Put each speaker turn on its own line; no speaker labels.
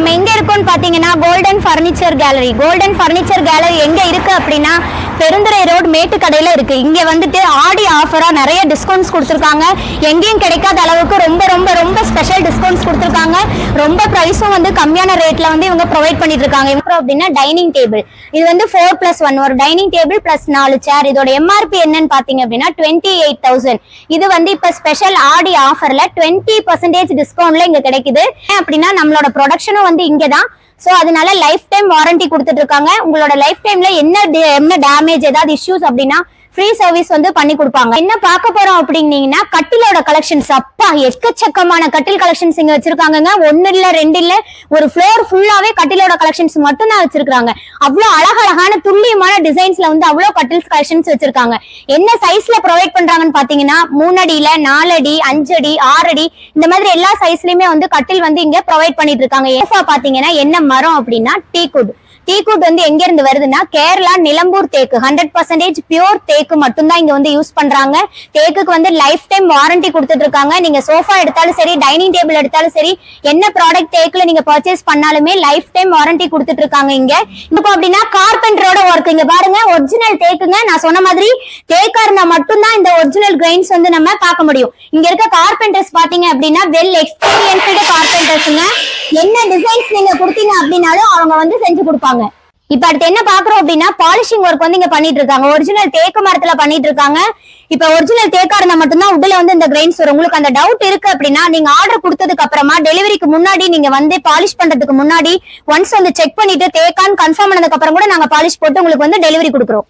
நம்ம எங்க இருக்கோம்னு பாத்தீங்கன்னா golden furniture gallery. Golden furniture gallery எங்க இருக்கு அப்படின்னா பெருந்துறை ரோடு மேட்டுக்கடையில இருக்கு. இங்க வந்துட்டு ஆடி ஆஃபரா நிறைய டிஸ்கவுண்ட்ஸ் கொடுத்துருக்காங்க. எங்கேயும் கிடைக்காத அளவுக்கு ரொம்ப ரொம்ப ரொம்ப ஸ்பெஷல் டிஸ்கவுண்ட்ஸ் கொடுத்துருக்காங்க. ரொம்ப பிரைஸும் வந்து கம்மியான ரேட்ல வந்து இவங்க ப்ரொவைட் பண்ணிட்டு இருக்காங்க. அப்படின்னா டைனிங் டேபிள், இது வந்து 4+1 ஒரு டைனிங் டேபிள் பிளஸ் 4 சேர். இதோட எம்ஆர்பி என்னன்னு பாத்தீங்க அப்படின்னா 28,000. இது வந்து இப்ப ஸ்பெஷல் ஆடி ஆஃபர்ல 20% டிஸ்கவுண்ட்ல இங்க கிடைக்குது. அப்படின்னா நம்மளோட ப்ரொடக்ஷனும் வந்து இங்கதான். சோ அதனால லைஃப் டைம் வாரண்டி கொடுத்துட்டு இருக்காங்க. உங்களோட லைஃப் டைம்ல என்ன டேமேஜ் ஏதாவது இஷ்யூஸ் அப்படின்னா ஃப்ரீ சர்வீஸ் வந்து பண்ணி கொடுப்பாங்க. என்ன பார்க்க போறோம் அப்படின்னீங்கன்னா கட்டிலோட கலெக்ஷன்ஸ். அப்பா எக்கச்சக்கமான கட்டில் கலெக்ஷன்ஸ் இங்க வச்சிருக்காங்க. ஒன்னு இல்ல ரெண்டு இல்ல, ஒரு ஃப்ளோர் ஃபுல்லாவே கட்டிலோட கலெக்ஷன்ஸ் மட்டும் தான் வச்சிருக்காங்க. அவ்வளவு அழகழகான துல்லியமான டிசைன்ஸ்ல வந்து அவ்வளவு கட்டில்ஸ் கலெக்ஷன்ஸ் வச்சிருக்காங்க. என்ன சைஸ்ல ப்ரொவைட் பண்றாங்கன்னு பாத்தீங்கன்னா 3 அடியில 4 அடி 5 அடி 6 அடி இந்த மாதிரி எல்லா சைஸ்லயுமே வந்து கட்டில் வந்து இங்க ப்ரொவைட் பண்ணிட்டு இருக்காங்க. ஏஃபா பாத்தீங்கன்னா என்ன மரம் அப்படின்னா டீக்குட். டீக்குட் வந்து எங்க இருந்து வருதுன்னா கேரளா நிலம்பூர் தேக்கு. 100% பியூர் தேக்கு மட்டும் தான் இங்க வந்து யூஸ் பண்றாங்க. தேக்குக்கு வந்து லைஃப் டைம் வாரண்டி கொடுத்துட்டு இருக்காங்க. நீங்க சோஃபா எடுத்தாலும் சரி, டைனிங் டேபிள் எடுத்தாலும் சரி, என்ன ப்ராடக்ட் தேக்குல நீங்க பர்ச்சேஸ் பண்ணாலுமே லைஃப் டைம் வாரண்டி கொடுத்துட்டு இருக்காங்க. இங்க இப்போ அப்படின்னா கார்பெண்டரோட ஒர்க் இங்க பாருங்க, ஒரிஜினல் தேக்குங்க. நான் சொன்ன மாதிரி தேக்கா இருந்தா மட்டும்தான் இந்த ஒரிஜினல் கிரைன்ஸ் வந்து நம்ம பார்க்க முடியும். இங்க இருக்க கார்பெண்டர்ஸ் பாத்தீங்க அப்படின்னா வெல் எக்ஸ்பீரியன்ஸ்டு கார்பெண்டர்ஸ்ங்க. என்ன டிசைன்ஸ் நீங்க கொடுத்தீங்க அப்படின்னாலும் அவங்க வந்து செஞ்சு கொடுப்பாங்க. இப்ப அடுத்து என்ன பாக்குறோம் அப்படின்னா பாலிஷிங் ஒர்க் வந்து இங்க பண்ணிட்டு இருக்காங்க. ஒரிஜினல் தேக்கு மரத்துல பண்ணிட்டு இருக்காங்க. இப்ப ஒரிஜினல் தேக்கா இருந்தா மட்டும்தான் உடல வந்து இந்த கிரைன்ஸ் வரும். உங்களுக்கு அந்த டவுட் இருக்கு அப்படின்னா நீங்க ஆர்டர் கொடுத்ததுக்கு அப்புறமா டெலிவரிக்கு முன்னாடி நீங்க வந்து பாலிஷ் பண்றதுக்கு முன்னாடி ஒன்ஸ் வந்து செக் பண்ணிட்டு தேக்கான்னு கன்ஃபார்ம் பண்ணதுக்கு அப்புறம் கூட நாங்க பாலிஷ் போட்டு உங்களுக்கு வந்து டெலிவரி கொடுக்குறோம்.